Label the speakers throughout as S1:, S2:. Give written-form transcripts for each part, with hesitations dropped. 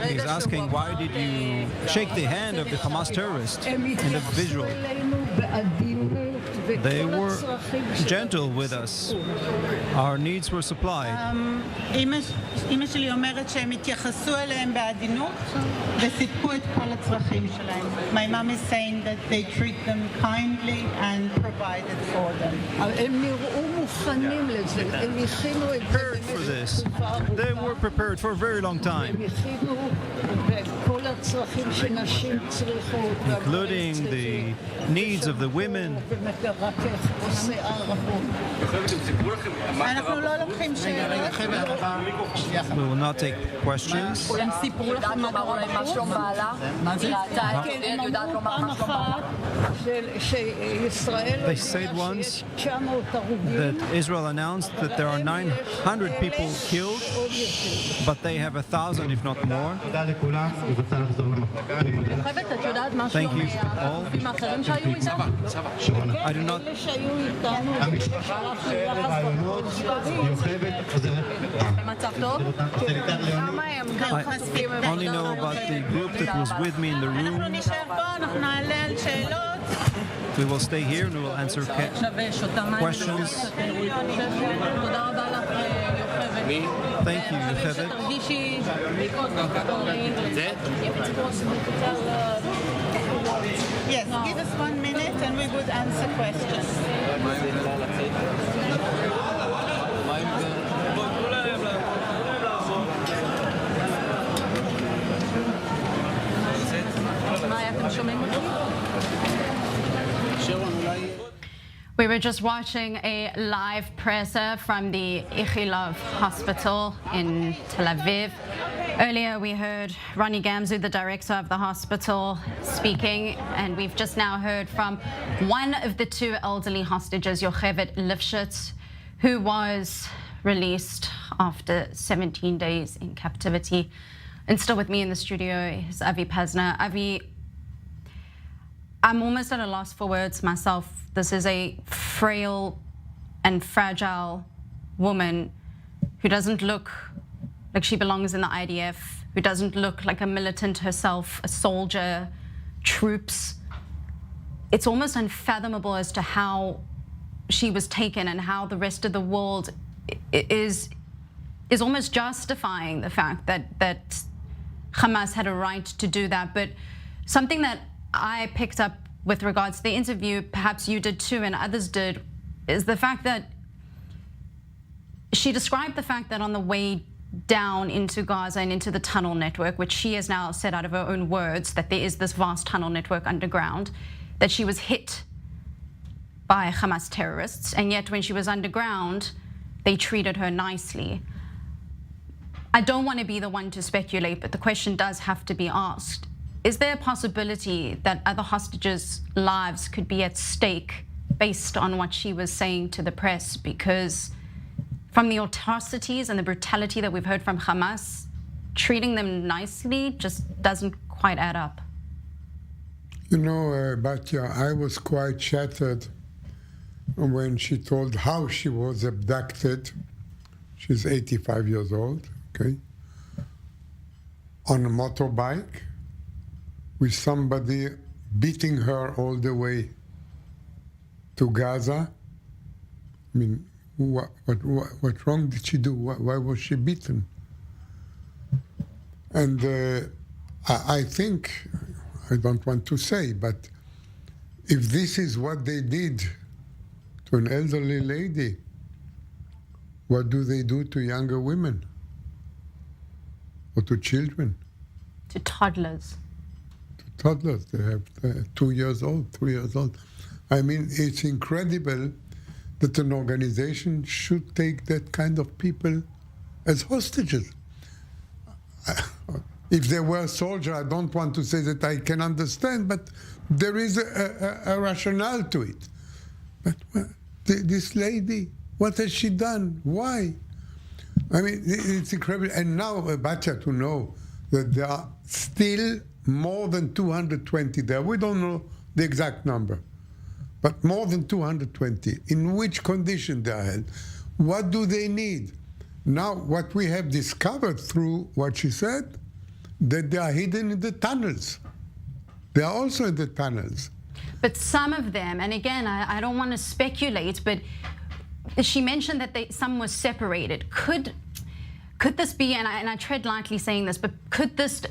S1: He's asking, why did you shake the hand of the Hamas terrorist in the visual? They were gentle with us. Our needs were supplied.
S2: אמא שלי אומרת שהם התייחסו אליהם בעדינות וסיפקו את כל הצרכים שלהם. My mom is saying that they treat them kindly and provided for them.
S1: הם נראו מוכנים לזה. הם הכינו את זה
S3: for this. They were prepared for a very long time, including the needs of the women. We will not take questions. They said once that Israel announced that there are 900 people killed, but they have 1,000, if not more. Thank you all. I do not. I only know about the group that was with me in the room. We will stay here and we will answer questions. Thank you, Yocheved.
S2: Yes, give us 1 minute and we would answer questions.
S4: We were just watching a live presser from the Ichilov Hospital in Tel Aviv. Earlier we heard Ronnie Gamzu, the director of the hospital, speaking, and we've just now heard from one of the two elderly hostages, Yocheved Lifshitz, who was released after 17 days in captivity. And still with me in the studio is Avi Pazner. Avi, I'm almost at a loss for words myself. This is a frail and fragile woman who doesn't look like she belongs in the IDF, who doesn't look like a militant herself, a soldier, troops. It's almost unfathomable as to how she was taken and how the rest of the world is almost justifying the fact that Hamas had a right to do that. But something that I picked up with regards to the interview, perhaps you did too and others did, is the fact that she described the fact that on the way down into Gaza and into the tunnel network, which she has now said out of her own words, that there is this vast tunnel network underground, that she was hit by Hamas terrorists, and yet when she was underground, they treated her nicely. I don't want to be the one to speculate, but the question does have to be asked. Is there a possibility that other hostages' lives could be at stake based on what she was saying to the press? Because from the atrocities and the brutality that we've heard from Hamas, treating them nicely just doesn't quite add up.
S5: You know, Batya, I was quite shattered when she told how she was abducted. She's 85 years old, okay, on a motorbike, with somebody beating her all the way to Gaza. I mean, what wrong did she do? Why was she beaten? And I think, I don't want to say, but if this is what they did to an elderly lady, what do they do to younger women? Or to children?
S4: To toddlers.
S5: Toddlers, they have 2 years old, 3 years old. I mean, it's incredible that an organization should take that kind of people as hostages. If they were a soldier, I don't want to say that I can understand, but there is a rationale to it. But this lady, what has she done? Why? I mean, it's incredible. And now, Batya, to know that there are still more than 220 there. We don't know the exact number, but more than 220. In which condition they are held? What do they need? Now, what we have discovered through what she said, that they are hidden in the tunnels. They are also in the tunnels.
S4: But some of them, and again, I don't want to speculate, but she mentioned that some were separated. Could this be, and I tread lightly saying this, but could this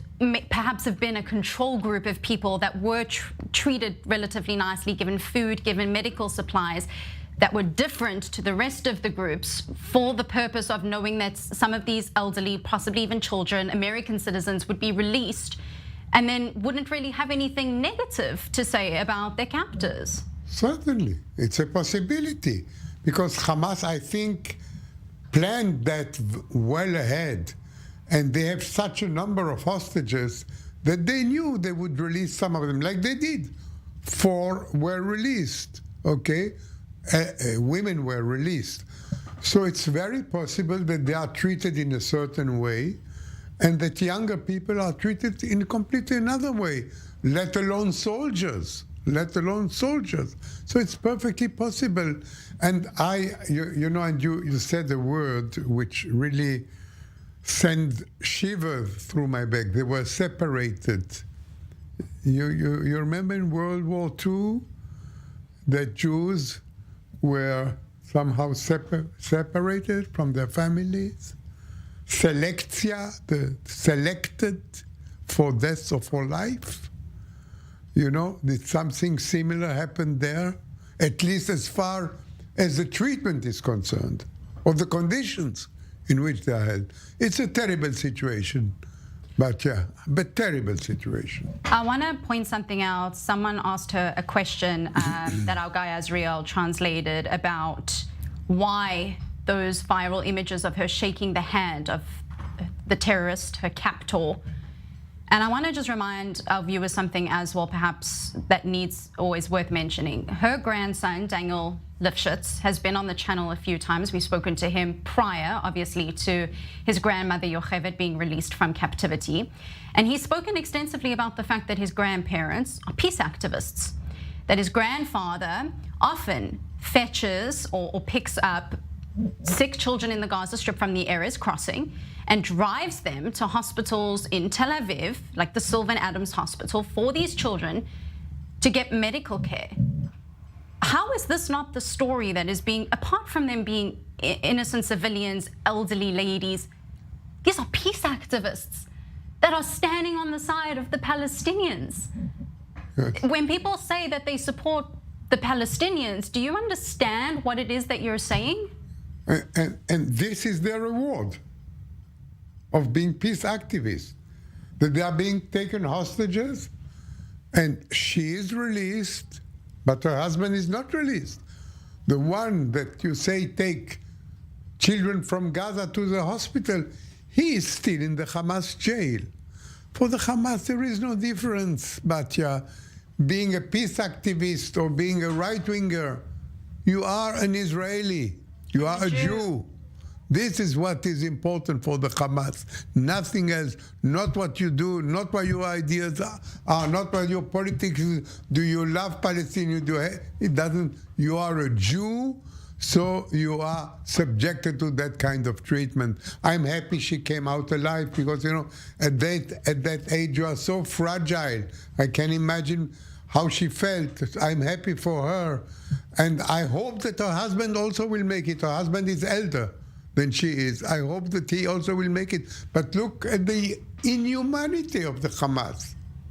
S4: perhaps have been a control group of people that were treated relatively nicely, given food, given medical supplies, that were different to the rest of the groups for the purpose of knowing that some of these elderly, possibly even children, American citizens would be released and then wouldn't really have anything negative to say about their captors?
S5: Certainly, it's a possibility, because Hamas, I think, planned that well ahead, and they have such a number of hostages that they knew they would release some of them, like they did. 4 were released, okay? Women were released. So it's very possible that they are treated in a certain way, and that younger people are treated in completely another way, let alone soldiers. So it's perfectly possible. And you said a word which really sent shivers through my back. They were separated. You remember in World War II that Jews were somehow separated from their families? Selectia, the selected for death or for life. Did something similar happen there? At least as far as the treatment is concerned, or the conditions in which they are held. It's a terrible situation, but terrible situation.
S4: I want to point something out. Someone asked her a question that our guy Azriel translated about why those viral images of her shaking the hand of the terrorist, her captor. And I want to just remind our viewers something as well, perhaps, that needs always worth mentioning. Her grandson, Daniel Lifshitz, has been on the channel a few times. We've spoken to him prior, obviously, to his grandmother, Yocheved, being released from captivity. And he's spoken extensively about the fact that his grandparents are peace activists, that his grandfather often fetches or picks up sick children in the Gaza Strip from the Erez crossing and drives them to hospitals in Tel Aviv, like the Sylvan Adams Hospital, for these children to get medical care. How is this not the story that is being, apart from them being innocent civilians, elderly ladies, these are peace activists that are standing on the side of the Palestinians?
S5: Yes.
S4: When people say that they support the Palestinians, do you understand what it is that you're saying?
S5: And this is their reward of being peace activists, that they are being taken hostages, and she is released, but her husband is not released. The one that you say take children from Gaza to the hospital, he is still in the Hamas jail. For the Hamas, there is no difference, Batya. Being a peace activist or being a right-winger, you are an Israeli. You are a Jew. This is what is important for the Hamas. Nothing else. Not what you do, not what your ideas are, not what your politics is. Do you love Palestine? It doesn't. You are a Jew, so you are subjected to that kind of treatment. I'm happy she came out alive, because at that age you are so fragile. I can imagine how she felt. I'm happy for her. And I hope that her husband also will make it. Her husband is elder than she is. I hope that he also will make it. But look at the inhumanity of the Hamas.